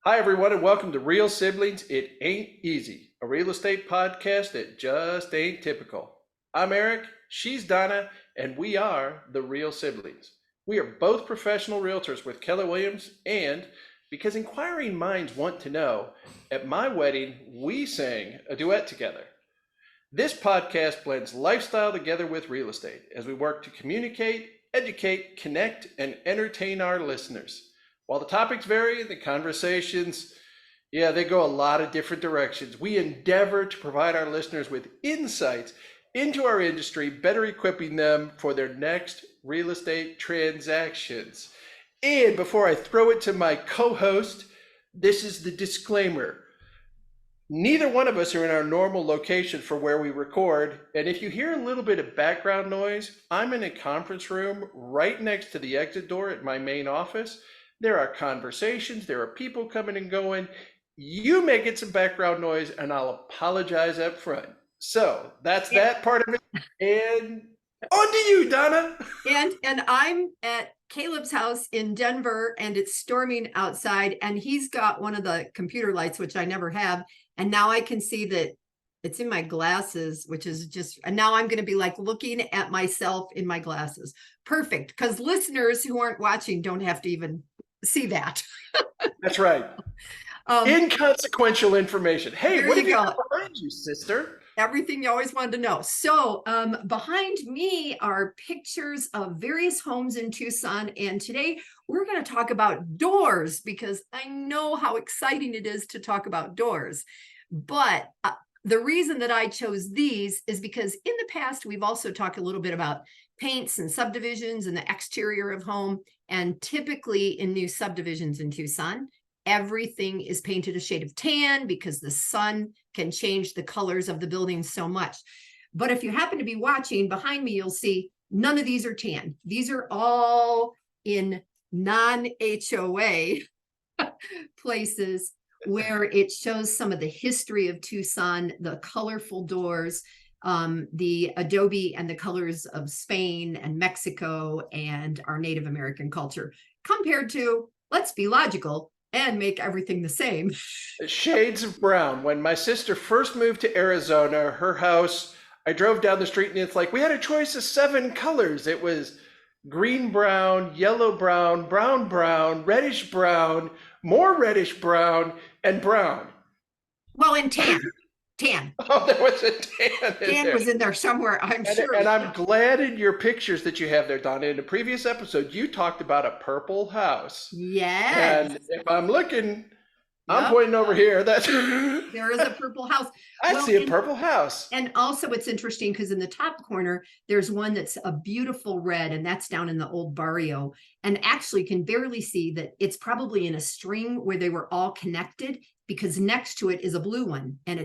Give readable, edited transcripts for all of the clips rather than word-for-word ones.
Hi, everyone, and welcome to Real Siblings. It Ain't Easy, a real estate podcast that just ain't typical. I'm Eric, she's Donna, and we are the Real Siblings. We are both professional realtors with Keller Williams, and because inquiring minds want to know, at my wedding, we sang a duet together. This podcast blends lifestyle together with real estate as we work to communicate, educate, connect, and entertain our listeners. While the topics vary, the conversations, they go a lot of different directions. We endeavor to provide our listeners with insights into our industry, better equipping them for their next real estate transactions. And before I throw it to my co-host, this is the disclaimer. Neither one of us are in our normal location for where we record, and if you hear a little bit of background noise, I'm in a conference room right next to the exit door at my main office. There are conversations, there are people coming and going. You may get some background noise, and I'll apologize up front. So that's that part of it. And on to you, Donna. And I'm at Caleb's house in Denver, and it's storming outside, and he's got one of the computer lights, which I never have. And now I can see that it's in my glasses, which is just, and now I'm going to be like looking at myself in my glasses. Perfect. Because listeners who aren't watching don't have to even see that. That's right. Inconsequential information. Hey, what have you got behind you, sister? Everything you always wanted to know. So behind me are pictures of various homes in Tucson. And today we're going to talk about doors because I know how exciting it is to talk about doors. But the reason that I chose these is because in the past, we've also talked a little bit about paints and subdivisions and the exterior of home. And typically in new subdivisions in Tucson, everything is painted a shade of tan because the sun can change the colors of the building so much. But if you happen to be watching behind me, you'll see none of these are tan. These are all in non-HOA places where it shows some of the history of Tucson, the colorful doors, the adobe and the colors of Spain and Mexico and our Native American culture compared to, let's be logical, and make everything the same. Shades of brown. When my sister first moved to Arizona, her house, I drove down the street and it's like, we had a choice of 7 colors. It was green brown, yellow brown, brown brown, reddish brown, more reddish brown, and brown. Well, and tan. Tan. Oh, there was a tan in Tan there. was in there somewhere, I'm sure. And I'm glad in your pictures that you have there, Donna. In the previous episode, you talked about a purple house. Yes. And if I'm looking, I'm pointing over here. That's there is a purple house. I see a purple house. And also it's interesting because in the top corner, there's one that's a beautiful red, and that's down in the old barrio. And actually can barely see that it's probably in a string where they were all connected, because next to it is a blue one, and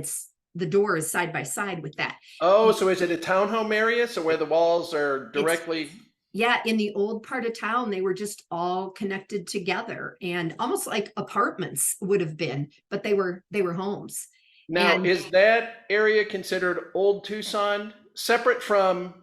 the door is side by side with that. Oh, so is it a townhome area? So where the walls are directly? Yeah, in the old part of town, they were just all connected together, and almost like apartments would have been, but they were homes. Now, is that area considered Old Tucson, separate from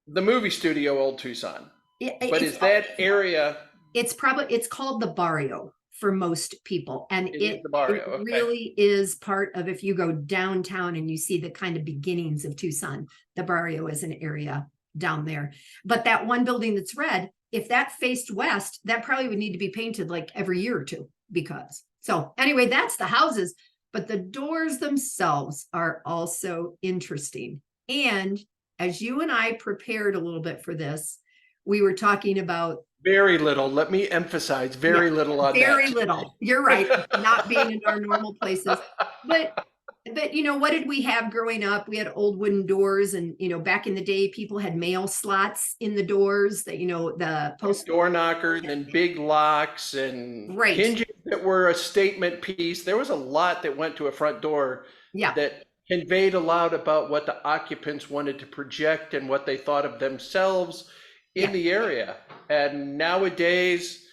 the movie studio Old Tucson? But is that area? It's called the barrio for most people, and it barrio. Really is part of, if you go downtown and you see the kind of beginnings of Tucson, the barrio is an area down there. But that one building that's red, if that faced west, that probably would need to be painted like every year or two, because so anyway, that's the houses. But the doors themselves are also interesting. And as you and I prepared a little bit for this, we were talking about very little. Let me emphasize very little on very that. Little. You're right. Not being in our normal places. But what did we have growing up? We had old wooden doors, and back in the day, people had mail slots in the doors that the post door knockers and big locks and hinges that were a statement piece. There was a lot that went to a front door that conveyed a lot about what the occupants wanted to project and what they thought of themselves in the area. And nowadays,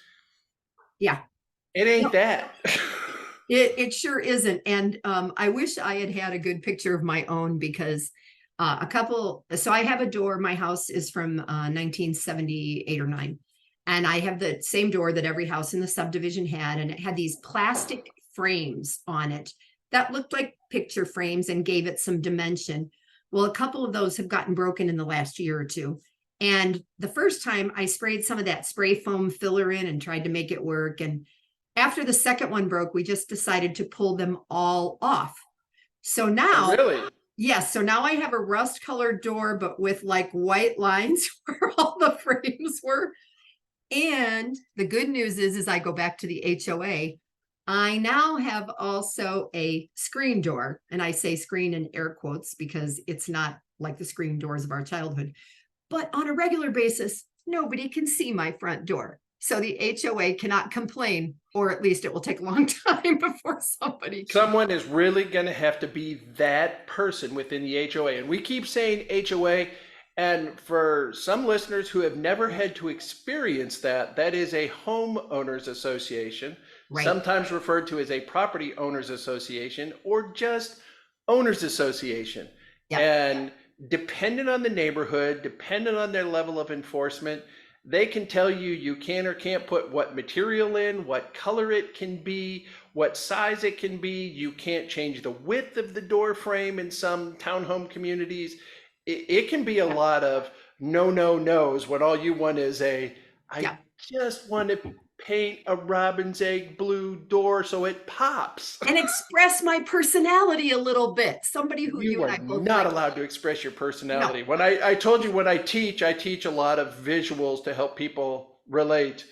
it ain't that. It sure isn't. And I wish I had a good picture of my own, because so I have a door. My house is from 1978 or 9. And I have the same door that every house in the subdivision had. And it had these plastic frames on it that looked like picture frames and gave it some dimension. Well, a couple of those have gotten broken in the last year or two. And the first time I sprayed some of that spray foam filler in and tried to make it work. And after the second one broke, we just decided to pull them all off. So now, Really? yes, so now I have a rust colored door, but with like white lines where all the frames were. And the good news is I go back to the HOA. I now have also a screen door, and I say screen in air quotes because it's not like the screen doors of our childhood. But on a regular basis, nobody can see my front door. So the HOA cannot complain, or at least it will take a long time before somebody can. Someone is really going to have to be that person within the HOA. And we keep saying HOA. And for some listeners who have never had to experience that, that is a homeowners association, Right. sometimes referred to as a property owners association or just owners association. Yeah. And dependent on the neighborhood, dependent on their level of enforcement, they can tell you you can or can't put what material in, what color it can be, what size it can be. You can't change the width of the door frame in some townhome communities. It can be a lot of no's when all you want is I just want to paint a robin's egg blue door so it pops. And express my personality a little bit. Somebody who you and are I both not like. allowed to express your personality. When I told you when I teach a lot of visuals to help people relate.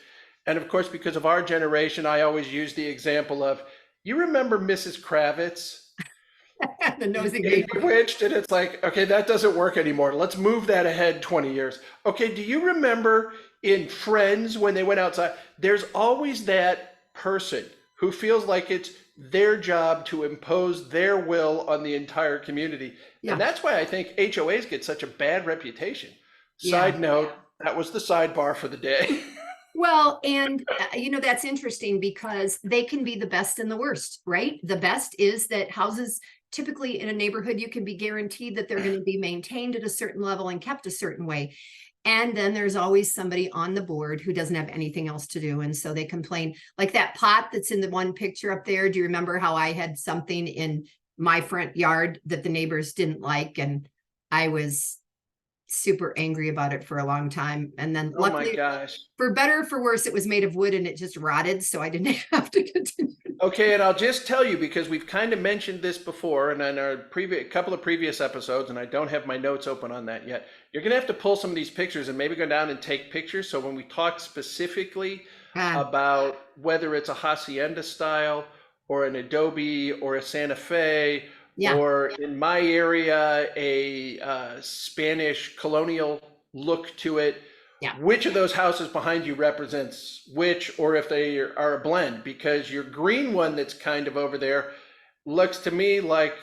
And of course, because of our generation, I always use the example of, you remember Mrs. Kravitz? The nosy In neighbor. Bewitched, and it's like, okay, that doesn't work anymore. Let's move that ahead 20 years. Okay, do you remember in Friends when they went outside? There's always that person who feels like it's their job to impose their will on the entire community. Yeah. And that's why I think HOAs get such a bad reputation. Yeah. Side note, that was the sidebar for the day. Well, and that's interesting because they can be the best and the worst, right? The best is that houses typically in a neighborhood, you can be guaranteed that they're going to be maintained at a certain level and kept a certain way. And then there's always somebody on the board who doesn't have anything else to do. And so they complain, like that pot that's in the one picture up there. Do you remember how I had something in my front yard that the neighbors didn't like? And I was super angry about it for a long time. And then Oh my luckily, gosh. for better or for worse, it was made of wood and it just rotted. So I didn't have to continue. Okay, and I'll just tell you, because we've kind of mentioned this before and in our couple of previous episodes, and I don't have my notes open on that yet. You're going to have to pull some of these pictures and maybe go down and take pictures. So when we talk specifically about whether it's a hacienda style or an Adobe or a Santa Fe, or in my area, a Spanish colonial look to it, which of those houses behind you represents which, or if they are a blend? Because your green one that's kind of over there looks to me like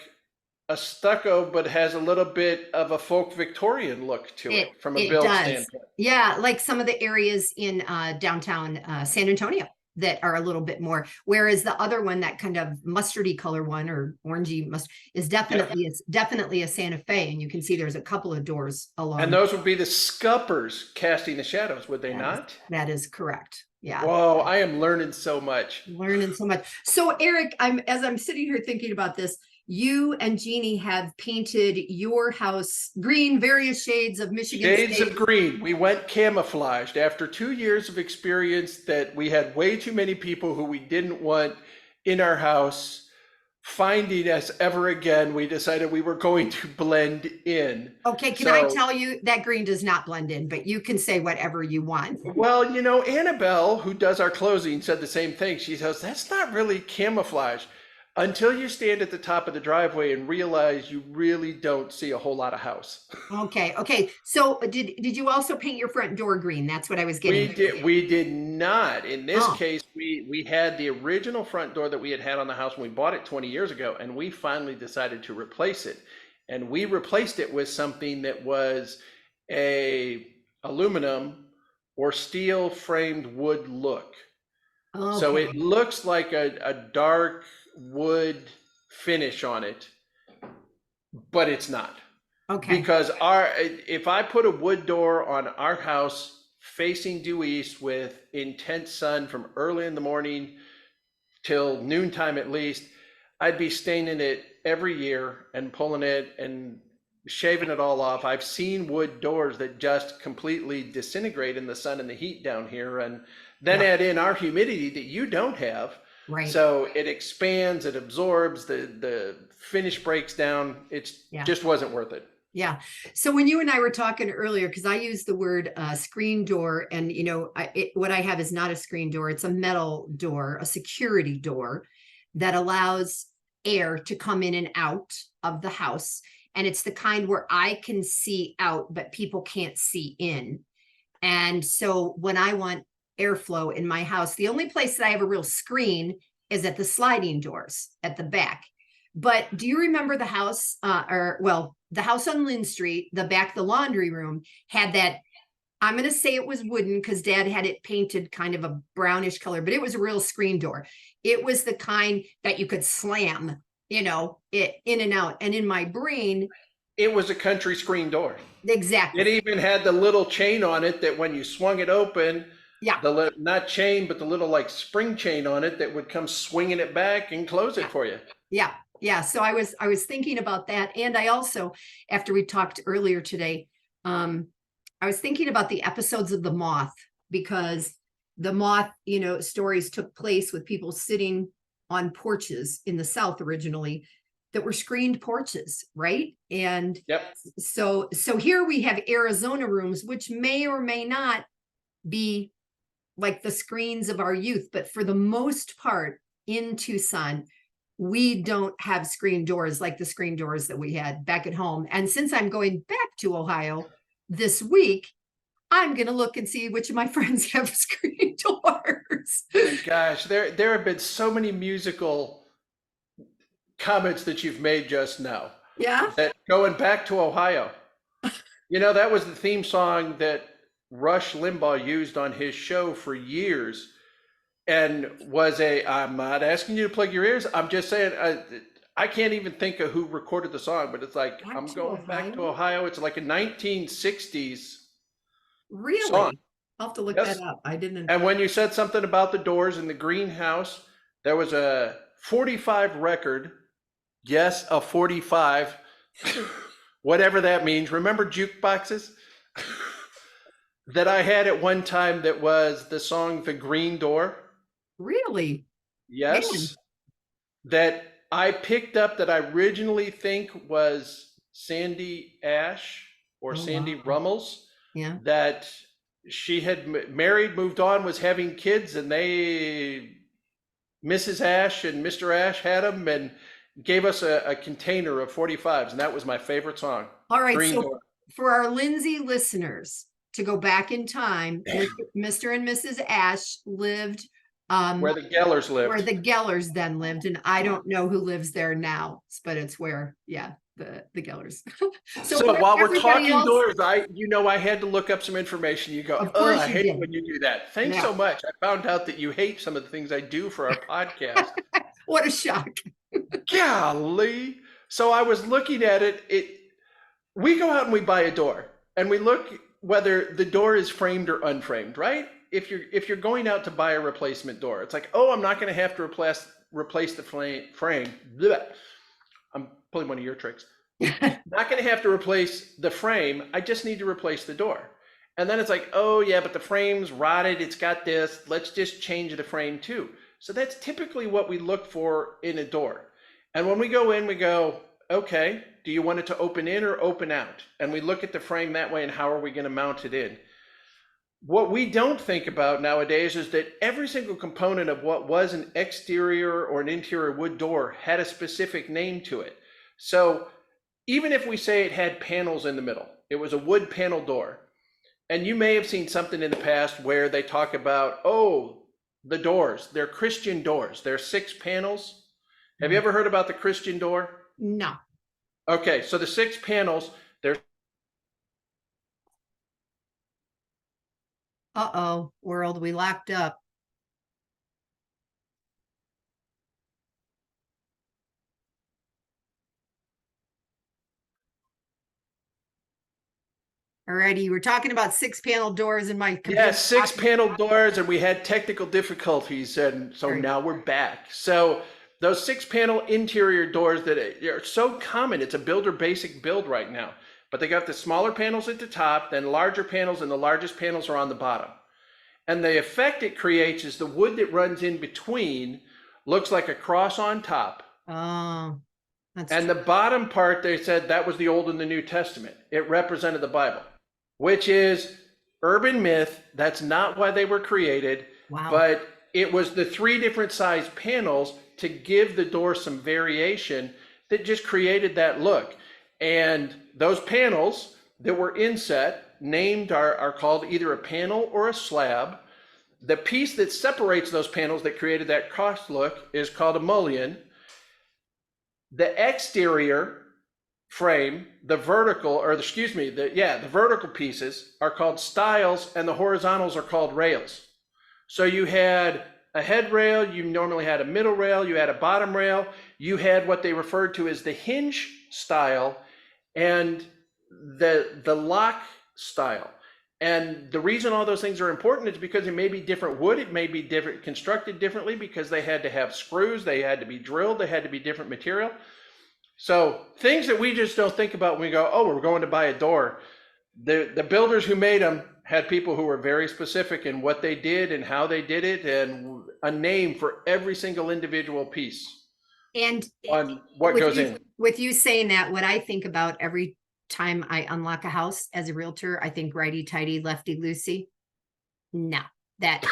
a stucco, but has a little bit of a folk Victorian look to it from a build standpoint. Yeah, like some of the areas in downtown San Antonio that are a little bit more, whereas the other one, that kind of mustardy color one or orangey is definitely a Santa Fe, and you can see there's a couple of doors along. And those would be the scuppers casting the shadows, would they not? That is correct. Yeah. Whoa, I am learning so much. So Eric, as I'm sitting here thinking about this, you and Jeannie have painted your house green, various shades of Michigan Shades State. of green. We went camouflaged. After 2 years of experience that we had way too many people who we didn't want in our house finding us ever again, we decided we were going to blend in. Okay, can I tell you that green does not blend in, but you can say whatever you want. Well, Annabelle, who does our closing, said the same thing. She says, that's not really camouflage. Until you stand at the top of the driveway and realize you really don't see a whole lot of house. Okay. So did you also paint your front door green? That's what I was getting. We did not. In this case, we had the original front door that we had on the house when we bought it 20 years ago, and we finally decided to replace it. And we replaced it with something that was a aluminum or steel framed wood look. Okay. So it looks like a dark wood finish on it, but it's not. Okay. Because if I put a wood door on our house facing due east with intense sun from early in the morning till noontime at least, I'd be staining it every year and pulling it and shaving it all off. I've seen wood doors that just completely disintegrate in the sun and the heat down here. And then Yeah, add in our humidity that you don't have. right. So it expands, it absorbs, the finish breaks down. It's Yeah. just wasn't worth it. Yeah. So when you and I were talking earlier, because I use the word screen door, and what I have is not a screen door; it's a metal door, a security door that allows air to come in and out of the house, and it's the kind where I can see out, but people can't see in. And so when I want airflow in my house, the only place that I have a real screen is at the sliding doors at the back. But do you remember the house, the house on Lynn Street, the back, the laundry room had that? I'm going to say it was wooden because Dad had it painted kind of a brownish color, but it was a real screen door. It was the kind that you could slam, it in and out. And in my brain, It was a country screen door. It exactly. even had the little chain on it that when you swung it open, Yeah. not chain, but the little like spring chain on it that would come swinging it back and close it Yeah. for you. Yeah. Yeah. So I was thinking about that. And I also, after we talked earlier today, I was thinking about the episodes of The Moth, because the Moth, stories took place with people sitting on porches in the South originally that were screened porches, right? And Yep. so here we have Arizona rooms, which may or may not be like the screens of our youth, but for the most part in Tucson, we don't have screen doors like the screen doors that we had back at home. And since I'm going back to Ohio this week, I'm going to look and see which of my friends have screen doors. And gosh, there have been so many musical comments that you've made just now. Yeah. That going back to Ohio, that was the theme song that Rush Limbaugh used on his show for years, and I'm not asking you to plug your ears. I'm just saying, I can't even think of who recorded the song, but it's like, Back I'm to going back to Ohio? Ohio. It's like a 1960s song. Really? I'll have to look that Yes. up. I didn't. And when you said something about the doors in the greenhouse, there was a 45 record. Yes, a 45, whatever that means. Remember jukeboxes? That I had at one time that was the song The Green Door. Really? Man. Yes. That I picked up that I originally think was Sandy Ash or Oh, Sandy wow. Rummels, Yeah. that she had married, moved on, was having kids, and Mrs. Ash and Mr. Ash had them and gave us a container of 45s, and that was my favorite song. All right. Green So Door. for our Lindsay listeners, to go back in time, Mr. and Mrs. Ash lived Where the Gellers where lived. the Gellers then lived, and I don't know who lives there now, but it's where, yeah, the Gellers. So So for while we're everybody talking else, doors, I had to look up some information. You go, of oh, course I you hate did. when you do that. Thanks Yeah. so much. I found out that you hate some of the things I do for our podcast. What a shock. Golly. So I was looking at it. We go out and we buy a door and we look whether the door is framed or unframed, right? If you're going out to buy a replacement door, it's like, oh, I'm not going to have to replace the frame. Blech. I'm pulling one of your tricks. Not going to have to replace the frame. I just need to replace the door. And then it's like, oh yeah, but the frame's rotted. It's got this. Let's just change the frame too. So that's typically what we look for in a door. And when we go in, we go, okay, do you want it to open in or open out? And we look at the frame that way, and how are we going to mount it in? What we don't think about nowadays is that every single component of what was an exterior or an interior wood door had a specific name to it. So even if we say it had panels in the middle, it was a wood panel door. And you may have seen something in the past where they talk about, oh, the doors, they're Christian doors. They're 6 panels. Have you ever heard about the Christian door? No. Okay, so the 6 panels, they're Uh-oh, world, we locked up. Alrighty, we're talking about 6-panel doors in my Yeah, computer. 6-panel doors, and we had technical difficulties, and so Right. now we're back. So those 6-panel interior doors that are so common, it's a builder basic build right now. But they got the smaller panels at the top, then larger panels, and the largest panels are on the bottom. And the effect it creates is the wood that runs in between looks like a cross on top. Oh, that's And the bottom part, they said that was the Old and the New Testament. It represented the Bible, which is urban myth. That's not why they were created. wow. But it was the 3 different size panels to give the door some variation that just created that look. And those panels that were inset, named, are called either a panel or a slab. The piece that separates those panels that created that cross look is called a mullion. The exterior frame, the vertical pieces are called stiles, and the horizontals are called rails. So you had a head rail, you normally had a middle rail, you had a bottom rail, you had what they referred to as the hinge style and the lock style. And the reason all those things are important is because it may be different wood, it may be different, constructed differently, because they had to have screws, they had to be drilled, they had to be different material. So things that we just don't think about when we go, oh, we're going to buy a door. The builders who made them had people who were very specific in what they did and how they did it, and a name for every single individual piece And on what with goes you, in. with you saying that, what I think about every time I unlock a house as a realtor, I think righty tighty, lefty loosey. No, that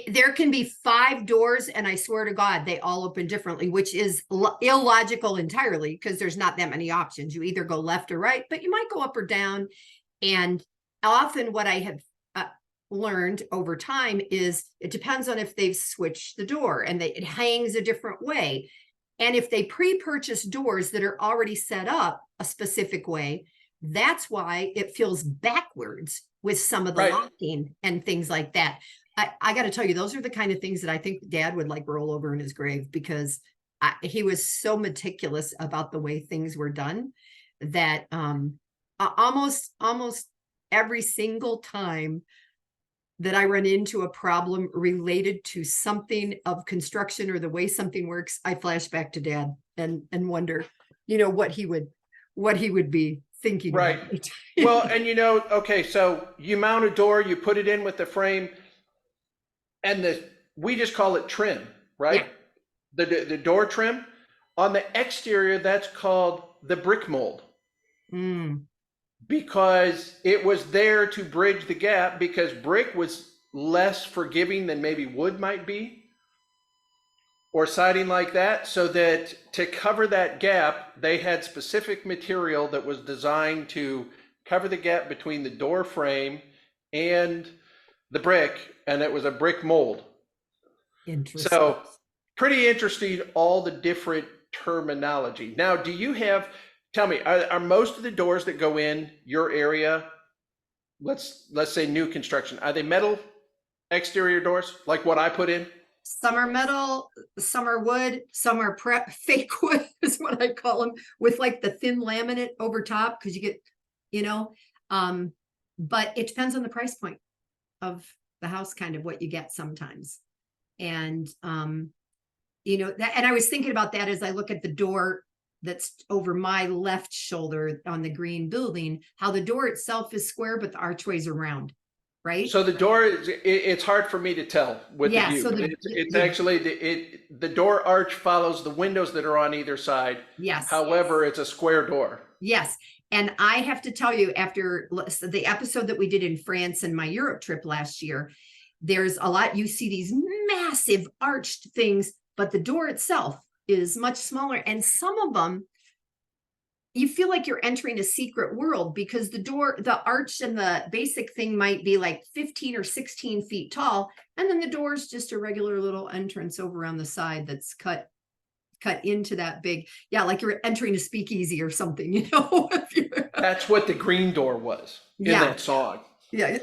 there can be 5 doors, and I swear to God, they all open differently, which is illogical entirely, because there's not that many options. You either go left or right, but you might go up or down. And often what I have learned over time is it depends on if they've switched the door and it hangs a different way. And if they pre-purchase doors that are already set up a specific way, that's why it feels backwards with some of the Right. locking and things like that. I got to tell you, those are the kind of things that I think Dad would like roll over in his grave, because he was so meticulous about the way things were done that almost every single time that I run into a problem related to something of construction or the way something works, I flash back to Dad and wonder, what he would be thinking. Right. Well, and okay, so you mount a door, you put it in with the frame, and we just call it trim, right? Yeah. The door trim. On the exterior, that's called the brick mold. Because it was there to bridge the gap, because brick was less forgiving than maybe wood might be, or siding like that, so that to cover that gap, they had specific material that was designed to cover the gap between the door frame and the brick, and it was a brick mold. Interesting. So pretty interesting, all the different terminology. Now, tell me, are most of the doors that go in your area, let's say new construction, are they metal exterior doors like what I put in? Some are metal, some are wood, some are fake wood is what I call them, with like the thin laminate over top, because you get, but it depends on the price point of the house, kind of what you get sometimes. And, and I was thinking about that as I look at the door that's over my left shoulder on the green building, how the door itself is square, but the archways are round, right? So the door, it's hard for me to tell with the view. So it's actually, the door arch follows the windows that are on either side. Yes. However, it's a square door. Yes. And I have to tell you, after the episode that we did in France and my Europe trip last year, there's a lot, you see these massive arched things, but the door itself is much smaller. And some of them, you feel like you're entering a secret world, because the arch and the basic thing might be like 15 or 16 feet tall. And then the door is just a regular little entrance over on the side that's cut into that big, like you're entering a speakeasy or something, That's what the green door was in that song. Yeah.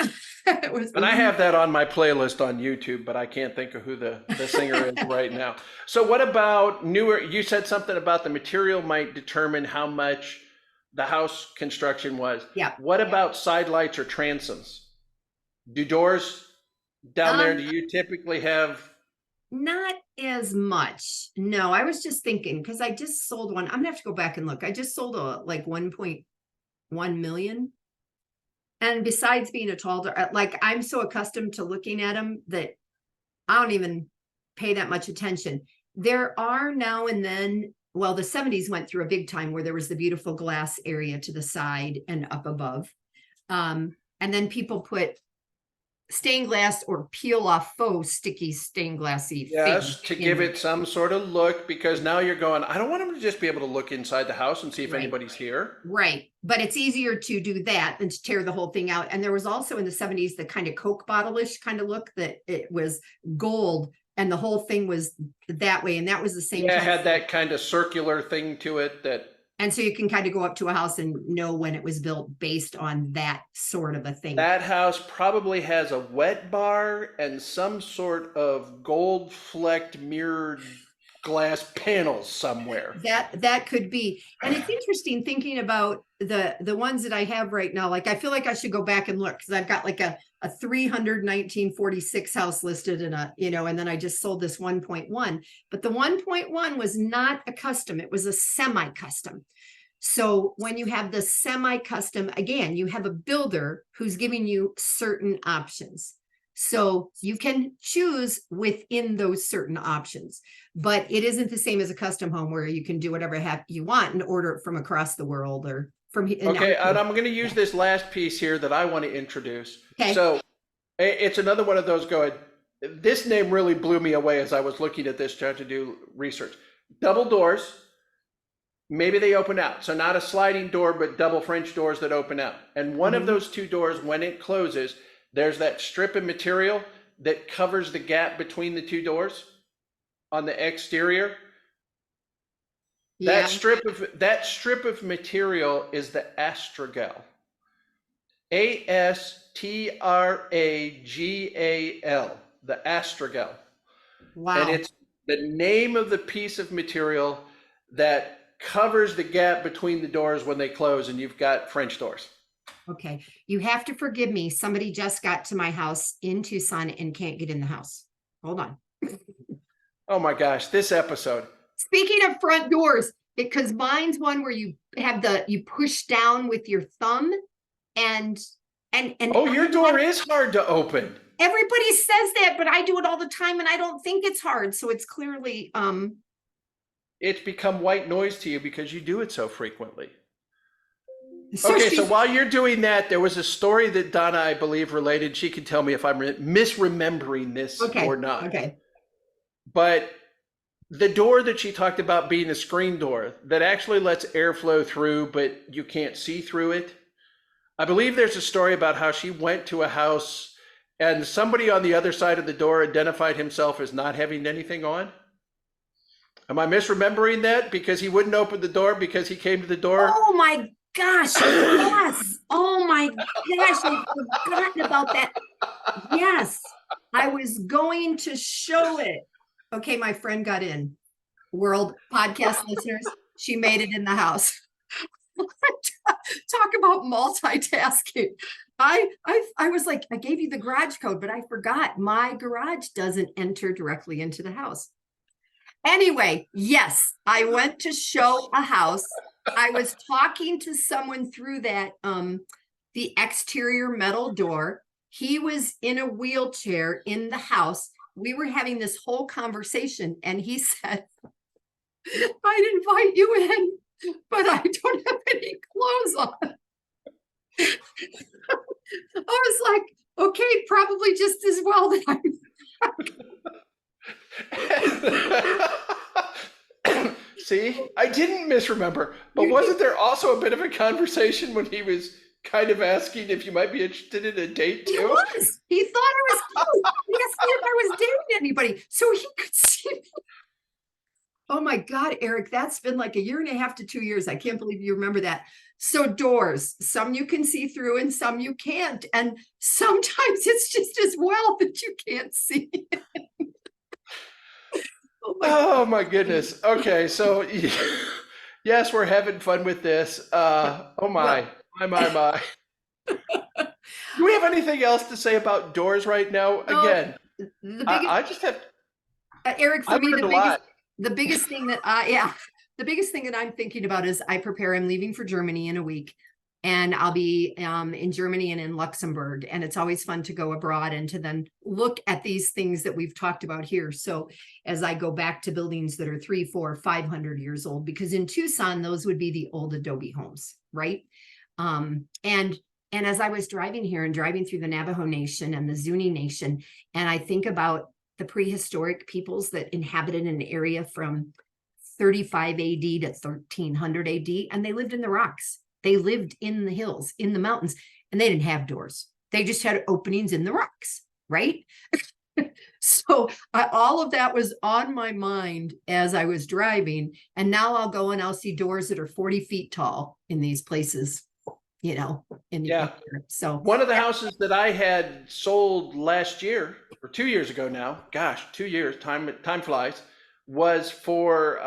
It was, and I have that on my playlist on YouTube, but I can't think of who the singer is right now. So what about newer? You said something about the material might determine how much the house construction was. Yeah. What about side lights or transoms? Do doors down there, Um, do you typically have? Not as much. No, I was just thinking, because I just sold one. I'm gonna have to go back and look. I just sold a like 1.1 million. And besides being a tall, like I'm so accustomed to looking at them that I don't even pay that much attention. There are now and then, well, the 70s went through a big time where there was the beautiful glass area to the side and up above. And then people put stained glass or peel off faux sticky stained glassy Yes, things to in give there. it some sort of look, because now you're going, I don't want them to just be able to look inside the house and see if Right. anybody's here. Right. But it's easier to do that than to tear the whole thing out. And there was also in the 70s the kind of Coke bottle-ish kind of look that it was gold and the whole thing was that way. And that was the same Yeah, it time. had that kind of circular thing to it that, And so you can kind of go up to a house and know when it was built based on that sort of a thing. that house probably has a wet bar and some sort of gold flecked mirrored glass panels somewhere. That could be. And it's interesting thinking about the ones that I have right now. Like I feel like I should go back and look because I've got like a 300 1946 house listed and and then I just sold this 1.1. But the 1.1 was not a custom, it was a semi-custom. So when you have the semi-custom, again, you have a builder who's giving you certain options. So you can choose within those certain options, but it isn't the same as a custom home where you can do whatever you want and order it from across the world or from. Okay, and I'm going to use this last piece here that I want to introduce. Okay. So it's another one of those going, this name really blew me away as I was looking at this, trying to do research. Double doors, maybe they open out. So not a sliding door, but double French doors that open out. And one of those two doors, when it closes, there's that strip of material that covers the gap between the two doors on the exterior. Yeah. That strip of material is the astragal. ASTRAGAL, the astragal. Wow. And it's the name of the piece of material that covers the gap between the doors when they close and you've got French doors. Okay. You have to forgive me. Somebody just got to my house in Tucson and can't get in the house. Hold on. Oh my gosh, this episode. Speaking of front doors, because mine's one where you push down with your thumb and oh, your door is hard to open. Everybody says that, but I do it all the time and I don't think it's hard. So it's clearly it's become white noise to you because you do it so frequently. So okay, so while you're doing that, there was a story that Donna, I believe, related. She can tell me if I'm misremembering this or not. Okay. But the door that she talked about being a screen door that actually lets airflow through, but you can't see through it. I believe there's a story about how she went to a house and somebody on the other side of the door identified himself as not having anything on. Am I misremembering that? Because he wouldn't open the door because he came to the door. Oh my gosh, yes. Oh my gosh, I've forgotten about that. Yes, I was going to show it. Okay, my friend got in. World podcast listeners, she made it in the house. Talk about multitasking. I was like, I gave you the garage code, but I forgot my garage doesn't enter directly into the house. Anyway, yes, I went to show a house. I was talking to someone through that, the exterior metal door. He was in a wheelchair in the house. We were having this whole conversation and he said, I'd invite you in, but I don't have any clothes on. I was like, okay, probably just as well that I'm See, I didn't misremember, but wasn't there also a bit of a conversation when he was kind of asking if you might be interested in a date too? He was. He thought I was cute. He asked me if I was dating anybody so he could see me. Oh my God, Eric, that's been like 1.5 to 2 years. I can't believe you remember that. So doors, some you can see through and some you can't. And sometimes it's just as well that you can't see. Oh my goodness. Okay, so Yes, we're having fun with this. Oh Well, my. Do we have anything else to say about doors right now? no, Again, the biggest, I just have, Eric, for I've me, learned a lot. the biggest thing that yeah, the biggest thing that I'm thinking about is I prepare, I'm leaving for Germany in a week. And I'll be in Germany and in Luxembourg. And it's always fun to go abroad and to then look at these things that we've talked about here. So as I go back to buildings that are 300, 400, 500 years old, because in Tucson, those would be the old adobe homes, right? And as I was driving here and driving through the Navajo Nation and the Zuni Nation, and I think about the prehistoric peoples that inhabited an area from 35 AD to 1300 AD, and they lived in the rocks. They lived in the hills, in the mountains, and they didn't have doors. They just had openings in the rocks, right? So all of that was on my mind as I was driving. And now I'll go and I'll see doors that are 40 feet tall in these places, in Yeah. Europe. So One of the houses that I had sold last year, or 2 years ago now, gosh, 2 years, time flies, was for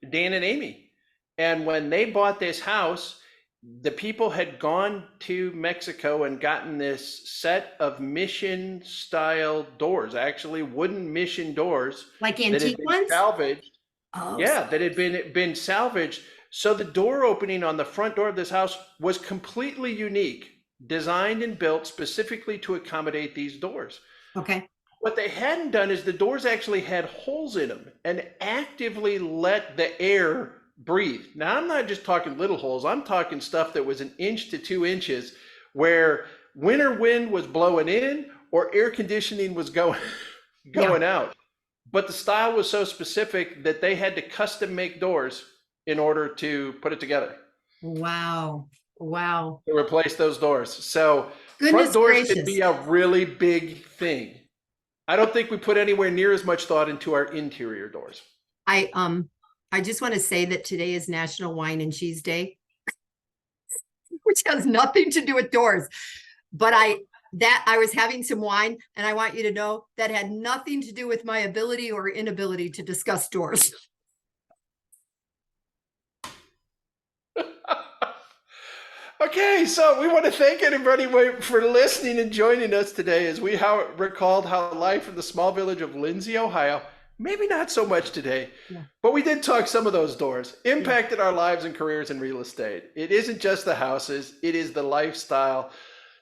Dan and Amy. And when they bought this house, the people had gone to Mexico and gotten this set of mission style doors, actually wooden mission doors like that had antique been ones? salvaged. Oh, Yeah, that had been salvaged. So the door opening on the front door of this house was completely unique, designed and built specifically to accommodate these doors. okay. What they hadn't done is the doors actually had holes in them and actively let the air breathe. Now, I'm not just talking little holes, I'm talking stuff that was 1 inch to 2 inches where winter wind was blowing in or air conditioning was going out. But the style was so specific that they had to custom make doors in order to put it together Wow. Wow. to replace those doors. So Goodness front doors gracious. could be a really big thing. I don't think we put anywhere near as much thought into our interior doors. I just want to say that today is National Wine and Cheese Day, which has nothing to do with doors. But I was having some wine, and I want you to know that had nothing to do with my ability or inability to discuss doors. Okay, so we want to thank everybody for listening and joining us today as we recalled how life in the small village of Lindsay, Ohio, maybe not so much today, but we did talk some of those doors, impacted our lives and careers in real estate. It isn't just the houses, it is the lifestyle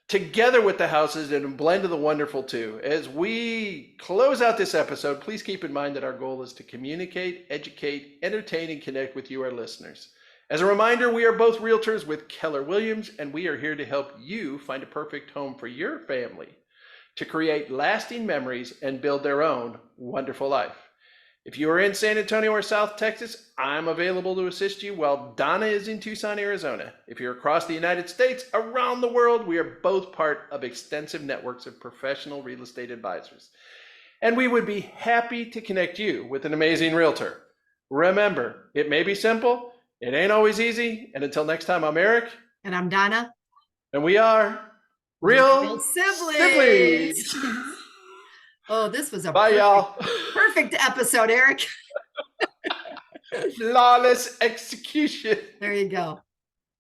together with the houses and a blend of the wonderful too. As we close out this episode, please keep in mind that our goal is to communicate, educate, entertain, and connect with you, our listeners. As a reminder, we are both realtors with Keller Williams, and we are here to help you find a perfect home for your family to create lasting memories and build their own wonderful life. If you are in San Antonio or South Texas, I'm available to assist you while Donna is in Tucson, Arizona. If you're across the United States, around the world, we are both part of extensive networks of professional real estate advisors. And we would be happy to connect you with an amazing realtor. Remember, it may be simple, it ain't always easy. And until next time, I'm Eric. And I'm Donna. And we are Real Siblings. Oh, this was a Bye, y'all. perfect episode, Eric. Flawless execution. There you go.